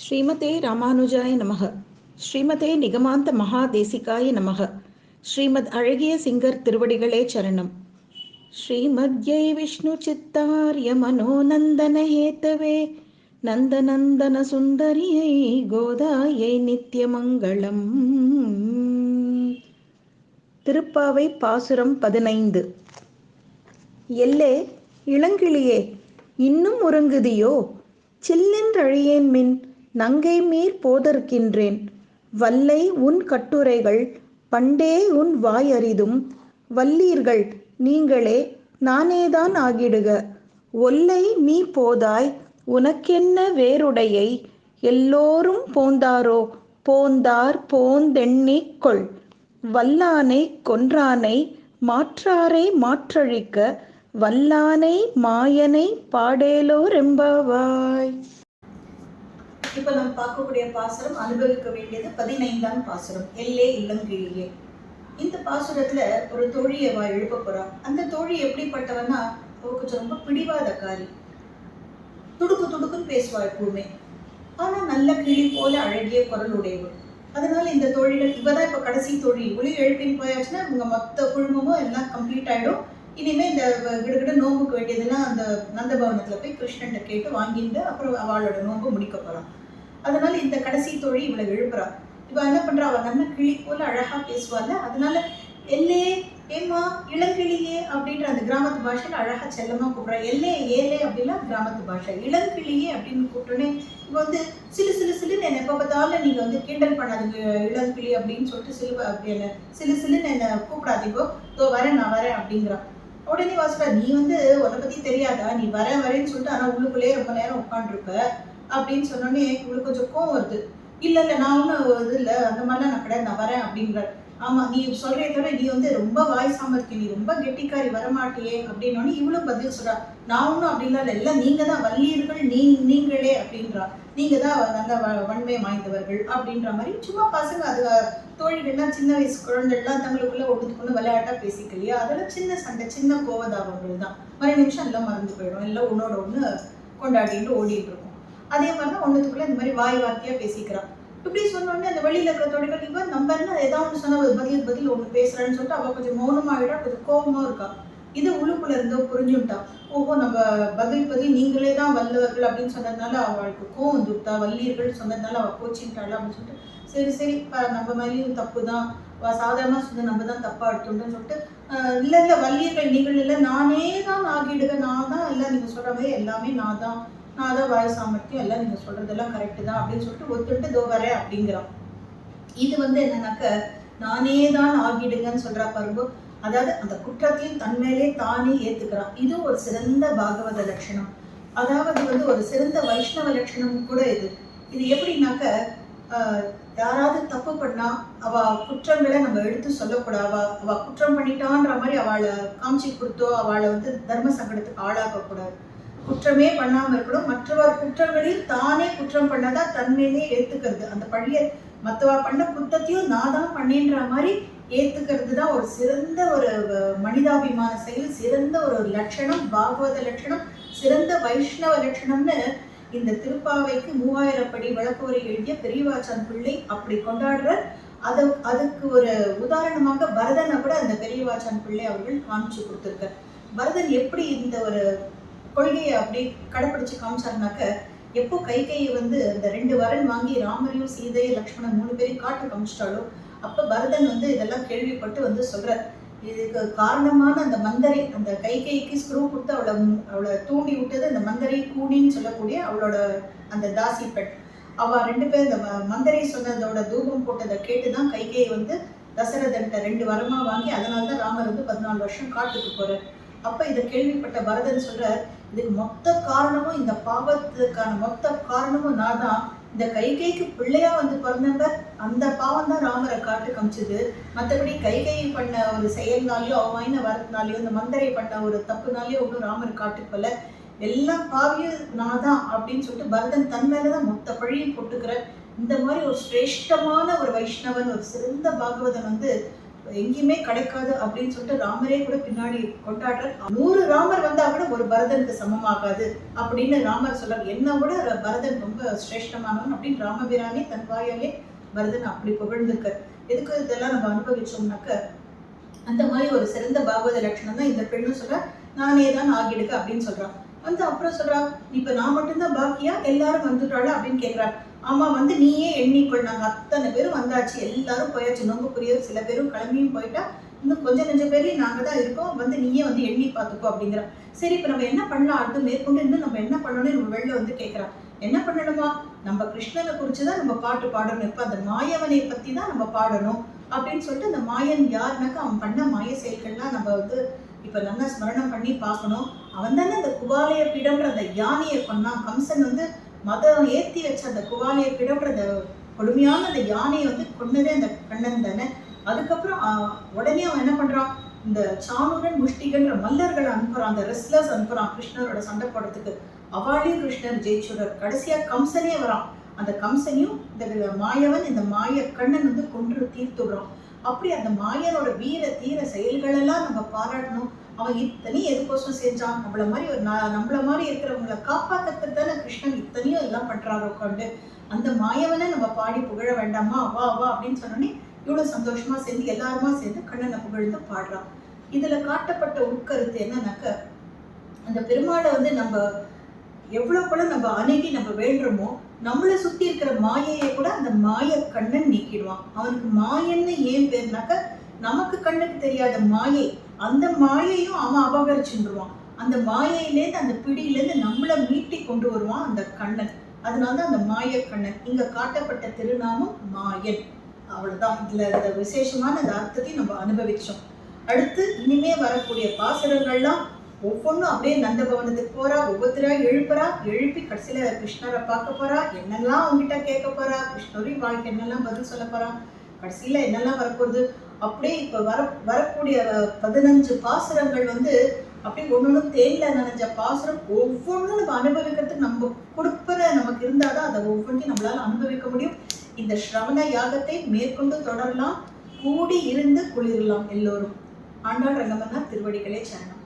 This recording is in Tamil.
ஸ்ரீமதே ராமானுஜாய நமக. ஸ்ரீமதே நிகமாந்த மகாதேசிகாய நமக. ஸ்ரீமத் அழகிய சிங்கர் திருவடிகளே சரணம். ஸ்ரீமத்யை விஷ்ணு சித்தார்ய மனோநந்தன ஹேத்தவே நந்தநந்தன சுந்தரியை கோதாயை நித்யமங்களம். திருப்பாவை பாசுரம் 15. எல்லே இளங்கிளியே, இன்னும் உறங்குதியோ? சில்லென்றழியேன் மின் நங்கை மீர் போதற்கின்றேன். வல்லை உன் கட்டுரைகள் பண்டே உன் வாய் அறிதும். வல்லீர்கள் நீங்களே நானேதான் ஆகிடுக. ஒல்லை நீ போதாய் உனக்கென்ன வேறுடையை. எல்லோரும் போந்தாரோ போந்தார் போந்தெண்ணிக் கொள். வல்லானை கொன்றானை மாற்றாரை மாற்றழிக்க வல்லானை மாயனை பாடேலோர் எம்பாவாய். இப்ப நம்ம பார்க்கக்கூடிய பாசுரம், அனுபவிக்க வேண்டியது 15ஆம் பாசுரம், எல்லே இளங்கிளியே. இந்த பாசுரத்துல ஒரு தோழியை எழுப்ப போறா. அந்த தோழி எப்படிப்பட்டவன்னா, கொஞ்சம் ரொம்ப பிடிவாதக்காரி, துடுக்கு துடுக்குன்னு பேசுவா எப்பவுமே. ஆனா நல்ல கிளி போல அழகிய குரல் உடையவர். அதனால இந்த தோழிகள், இவதான் இப்ப கடைசி தோழி, ஒளி எழுப்பின்னு போயாச்சுன்னா இவங்க மொத்த குழுமமும் எல்லாம் கம்ப்ளீட் ஆயிடும். இனிமே இந்த கிடுகிட நோம்புக்கு வேண்டியதெல்லாம் அந்த நந்தபவனத்துல போய் கிருஷ்ணன் கேட்டு வாங்கிட்டு அப்புறம் அவளோட நோம்பு முடிக்க போறான். அதனால இந்த கடைசி தோழி இவளை எழுப்புறா. இவ என்ன பண்றா, அவ நல்ல கிளி போல அழகா பேசுவாள். அதனால எல்லே ஏமா இளங்கிளியே அப்படின்ற அந்த கிராமத்து பாஷையில அழகா செல்லமா கூப்பிடுறா. எல்லே ஏலே அப்படின்னா கிராமத்து பாஷை. இளங்கிளியே அப்படின்னு கூப்பிட்டோன்னே இவ வந்து சிலு சிலு சிலுன்னு என்ன எப்ப பார்த்தாலும் நீங்க வந்து கிண்டல் பண்ணாதீங்க இளங்கிளி அப்படின்னு சொல்லிட்டு சிலு அப்படி என்ன சிலு சிலுன்னு என்ன கூப்பிடாதீங்கோ, தோ வரேன் நான் வரேன் அப்படிங்கிறான். உடனே வாசுறா, நீ வந்து உன்னை பத்தி தெரியாதா, நீ வரேன்னு சொல்லிட்டு ஆனா உள்ளுக்குள்ளேயே ரொம்ப நேரம் உட்காந்துருப்ப அப்படின்னு சொன்னோடனே இவளுக்கு கொஞ்சம் கோவம் வருது. இல்ல நான் ஒன்றும் இது இல்லை, அந்த மாதிரிலாம் நான் கிடையாது, நான் வரேன் அப்படிங்கிற. ஆமா நீ சொல்றே தவிர நீ வந்து ரொம்ப வாய் சாமர்த்தியம், நீ ரொம்ப கெட்டிக்காரி, வரமாட்டியே அப்படின்னோடனே இவளும் பதில் சொல்றா, நான் ஒன்றும் அப்படிலாம் இல்லை, எல்லாம் நீங்க தான் வல்லீர்கள், நீங்களே அப்படின்றா. நீங்க தான் நல்ல வன்மை வாய்ந்தவர்கள் அப்படின்ற மாதிரி சும்மா பசங்க, அது தோழிகள்லாம் சின்ன வயசு குழந்தைகள்லாம் தங்களுக்குள்ள ஒட்டுத்துக்குள்ள விளையாட்டா பேசிக்கலையா, அதெல்லாம் சின்ன சண்டை, சின்ன கோவதாபங்கள் தான். மறு நிமிஷம் எல்லாம் மறந்து போயிடும், எல்லாம் ஒன்னோட ஒன்று கொண்டாடிட்டு ஓடிட்டு இருக்கும். அதே மாதிரிதான் ஒன்றுத்துக்குள்ள இந்த மாதிரி வாய் வார்த்தையா பேசிக்கிறான். இப்படி சொன்னோடனே அந்த வெளியில இருக்கிற தோழிகள், இவன் நம்ம என்ன ஏதாவது ஒன்று சொன்னா பதில் ஒன்று பேசுறான்னு சொல்லிட்டு அவ கொஞ்சம் மௌனமாகிடா, கொஞ்சம் கோபமா இருக்கா. இது உள்ளுக்குள்ள இருந்தோ புரிஞ்சுட்டா. ஓஹோ, நம்ம பதில் நீங்களே தான் வல்லவர்கள் அப்படின்னு சொன்னதுனால அவளுக்கு கோவம் வந்துட்டா. வல்லீர்கள் சொன்னதுனால அவ கோச்சின்ட்டாள் அப்படின்னு சொல்லிட்டு, சரி நம்ம மேலேயும் தப்பு தான், சாதாரணமா சொன்ன நம்ம தான் தப்பா எடுத்துட்டோம்னு சொல்லிட்டு, இல்ல வல்லீர்கள் நீங்கள் இல்லை, நானே தான் ஆகிடுக, நான் தான் இல்லை, நீங்க சொல்ற மாதிரி எல்லாமே நான் தான் வாய் சாமர்த்தியம், எல்லாம் நீங்க சொல்றதெல்லாம் கரெக்டு தான் அப்படின்னு சொல்லிட்டு ஒத்துட்டு தோ வரேன் அப்படிங்கிறான். இது வந்து என்னன்னாக்க நானே தான் ஆகிடுங்கன்னு சொல்றா பாருங்க. அதாவது அந்த குற்றத்தையும் தன்மையிலே தானே ஏத்துக்கிறான். இது ஒரு சிறந்த பாகவத லட்சணம். அதாவது வந்து ஒரு சிறந்த வைஷ்ணவ லட்சணம் கூட இது. இது எப்படின்னாக்க, யாராவது தப்பு பண்ணா அவ குற்றங்களை நம்ம எடுத்து சொல்லக்கூடாது. அவ குற்றம் பண்ணிட்டான்ற மாதிரி அவளை காமிச்சு கொடுத்தோ அவளை வந்து தர்ம சங்கடத்துக்கு ஆளாக்க கூடாது. குற்றமே பண்ணாம இருக்கணும். மற்றவர் குற்றங்களில் தானே குற்றம் பண்ணதா தன்மையிலே ஏத்துக்கிறது. அந்த பழிய மற்றவா பண்ண குற்றத்தையும் நான் தான் பண்ணேன்ற மாதிரி ஏத்துக்கிறது தான் ஒரு சிறந்த ஒரு மனிதாபிமான செயல், சிறந்த ஒரு லட்சணம், பாகவத லட்சணம், சிறந்த வைஷ்ணவ லட்சணம்னு இந்த திருப்பாவைக்கு 3000 படி விளக்குரை எழுதிய பெரியவாச்சான் பிள்ளை அப்படி கொண்டாடுற. அதுக்கு ஒரு உதாரணமாக பரதனை கூட அந்த பெரியவாச்சான் பிள்ளை அவர்கள் காமிச்சு கொடுத்துருக்க. பரதன் எப்படி இந்த ஒரு கொள்கையை அப்படி கடைப்பிடிச்சு காமிச்சாருனாக்க, எப்போ கைகையை வந்து அந்த 2 வரன் வாங்கி ராமரையும் சீதையை லக்ஷ்மணன் 3 பேரையும் காட்டு காமிச்சிட்டாலோ அப்ப பரதன் வந்து இதெல்லாம் கேள்விப்பட்டு வந்து சொல்றார். இதுக்கு காரணமான அந்த மந்தரை, அந்த கைகைக்கு ஸ்க்ரூ கொடுத்து அவளை தூண்டி விட்டது அந்த மந்தரை கூனின்னு சொல்லக்கூடிய அவளோட அந்த தாசி பெண். அவ 2 பேர் இந்த மந்தரை சொன்னதோட தூபம் போட்டதை கேட்டுதான் கைகையை வந்து தசரதன்ட்ட 2 வரமா வாங்கி, அதனால்தான் ராமர் வந்து 14 வருஷம் காட்டுக்கு போறார். அப்ப இதை கேள்விப்பட்ட பரதன் சொல்றார், இதுக்கு மொத்த காரணமும், இந்த பாவத்துக்கான மொத்த காரணமும் நான் தான். இந்த கைகைக்கு பிள்ளையா வந்து பிறந்தவர், அந்த பாவம் தான் ராமரை காட்டு காமிச்சது. மற்றபடி கைகை பண்ண ஒரு செயல்னாலேயோ அவமாயின வரத்தினாலேயோ இந்த மந்தரை பண்ண ஒரு தப்புனாலேயோ ஒன்றும் ராமர் காட்டுக்கு போல, எல்லாம் பாவியும் நான் தான் அப்படின்னு சொல்லிட்டு பரதன் தன் மேலதான் மொத்த பழியும் போட்டுக்கிற. இந்த மாதிரி ஒரு சிரேஷ்டமான ஒரு வைஷ்ணவன், ஒரு சிறந்த பாகவதன் வந்து எங்கேயுமே கிடைக்காது அப்படின்னு சொல்லிட்டு ராமரே கூட பின்னாடி கொண்டாடுற 100 ராமர் வந்தா கூட ஒரு பரதனுக்கு சமமாகாது அப்படின்னு ராமர் சொல்றார். என்ன விட பரதன் ரொம்ப சிரேஷ்டமானவன் அப்படின்னு ராமபிரானே தன் வாயாலே பரதன் அப்படி புகழ்ந்துக்க. எதுக்கு இதெல்லாம் நம்ம அனுபவிச்சோம்னாக்க அந்த மாதிரி ஒரு சிறந்த பாகவத லட்சணம் தான் இந்த பெண்ணும் சொல்றா, நானே தான் ஆகிடுக்க அப்படின்னு சொல்றான். வந்து அப்புறம் சொல்றா, இப்ப நான் மட்டும்தான் பாக்கியா, எல்லாரும் வந்துட்டாளா அப்படின்னு கேட்கிறார். ஆமா, வந்து நீயே எண்ணிக்கொள், நாங்க அத்தனை பேரும் வந்தாச்சு, எல்லாரும் போயாச்சு, நோம்புக்குரிய சில பேரும் கிளம்பியும் போயிட்டா, இன்னும் கொஞ்சம் நெஞ்ச பேரையும் நாங்க தான் இருக்கோம், வந்து நீயே வந்து எண்ணி பார்த்துக்கோ அப்படிங்கிற. சரி, இப்ப நம்ம என்ன பண்ணலாம், அடுத்து மேற்கொண்டு இன்னும் நம்ம என்ன பண்ணணும்னு நம்ம வெளில வந்து கேட்கிறான். என்ன பண்ணணுமா, நம்ம கிருஷ்ணனை குறிச்சுதான் நம்ம பாட்டு பாடணும், இப்ப அந்த மாயவனை பத்தி தான் நம்ம பாடணும் அப்படின்னு சொல்லிட்டு அந்த மாயன் யாருனாக்கா அவன் பண்ண மாய செயல்கள்லாம் நம்ம வந்து இப்ப நல்லா ஸ்மரணம் பண்ணி பார்க்கணும். அவன் தானே அந்த குவாலய பீடம்ன்ற அந்த யானையை கொண்டான். கம்சன் வந்து மதம் ஏத்தி வச்ச அந்த குவாலய பீடம்ன்ற அந்த கொடுமையான அந்த யானையை வந்து கொன்னதே அந்த கண்ணன் தானே. அதுக்கப்புறம் உடனே அவன் என்ன பண்றான், இந்த சாணுரன் முஷ்டிகன்ற மல்லர்களை அனுப்புறான், அந்த ரெஸ்லர்ஸ் அனுப்புறான் கிருஷ்ணரோட சண்டை போடுறதுக்கு. அவாளையும் கிருஷ்ணர் ஜெயிச்சுடுறார். கடைசியா கம்சனே வரான். அந்த கம்சனையும் இந்த மாயவன் இந்த மாய கண்ணன் வந்து கொன்று தீர்த்துடுறான். அப்படி அந்த மாயனோட வீர தீர செயல்களெல்லாம் நம்ம பாராட்டணும். அவன் இத்தனையும் எதுக்கோசம் செஞ்சான், நம்மள மாதிரி இருக்கிறவங்களை காப்பாத்துறதுக்கு தானே கிருஷ்ணன் இத்தனையும் எல்லாம் பண்றாரு உட்காந்து. அந்த மாயவனை நம்ம பாடி புகழ வேண்டாமா, வா வா அப்படின்னு சொன்னோடனே இவ்வளவு சந்தோஷமா சேர்ந்து எல்லாருமா சேர்ந்து கண்ணனை புகழ்ந்து பாடுறான். இதுல காட்டப்பட்ட உட்கருத்து என்னன்னாக்க, அந்த பெருமாளை வந்து நம்ம எவ்வளவுக்குள்ள நம்ம அணுகி நம்ம வேண்டுமோ, நம்மளை சுத்தி இருக்கிற மாயையை கூட அந்த மாய கண்ணன் நீக்கிடுவான். அவனுக்கு மாயன்னு ஏன் பேர்னாக்க, நமக்கு கண்ணுக்கு தெரியாத மாயை, அந்த மாயையும் அவன் அபகரிச்சுருவான். அந்த மாயையிலேருந்து அந்த பிடியிலேருந்து நம்மளை மீட்டி கொண்டு வருவான் அந்த கண்ணன். அதனாலதான் அந்த மாய கண்ணன். இங்க காட்டப்பட்ட திருநாமம் மாயன். அவ்வளவுதான். இதுல இந்த விசேஷமான அந்த அர்த்தத்தையும் நம்ம அனுபவிச்சோம். அடுத்து இனிமே வரக்கூடிய பாசுரங்கள்லாம் ஒவ்வொன்றும் அப்படியே நந்தபவனத்துக்கு போறா, ஒவ்வொருத்தரா எழுப்பி கடைசியில கிருஷ்ணரை பார்க்க போறா, என்னெல்லாம் அவங்ககிட்ட கேட்க போறா, கிருஷ்ணரின் வாழ்க்கை என்னெல்லாம் பதில் சொல்ல போறா, கடைசியில என்னெல்லாம் வரப்போகுது. அப்படியே இப்ப வரக்கூடிய 15 பாசுரங்கள் வந்து அப்படியே ஒன்னொன்னும் தேயில நனைஞ்ச பாசுரம். ஒவ்வொன்றும் நம்ம அனுபவிக்கிறதுக்கு நம்ம கொடுப்பற நமக்கு இருந்தாதான் அதை ஒவ்வொன்றையும் நம்மளால அனுபவிக்க முடியும். இந்த ஸ்ரவண யாகத்தை மேற்கொண்டு தொடரலாம், கூடி இருந்து குளிரலாம் எல்லோரும். ஆண்டாள் ரங்கமன்னார் திருவடிகளே சரணம்.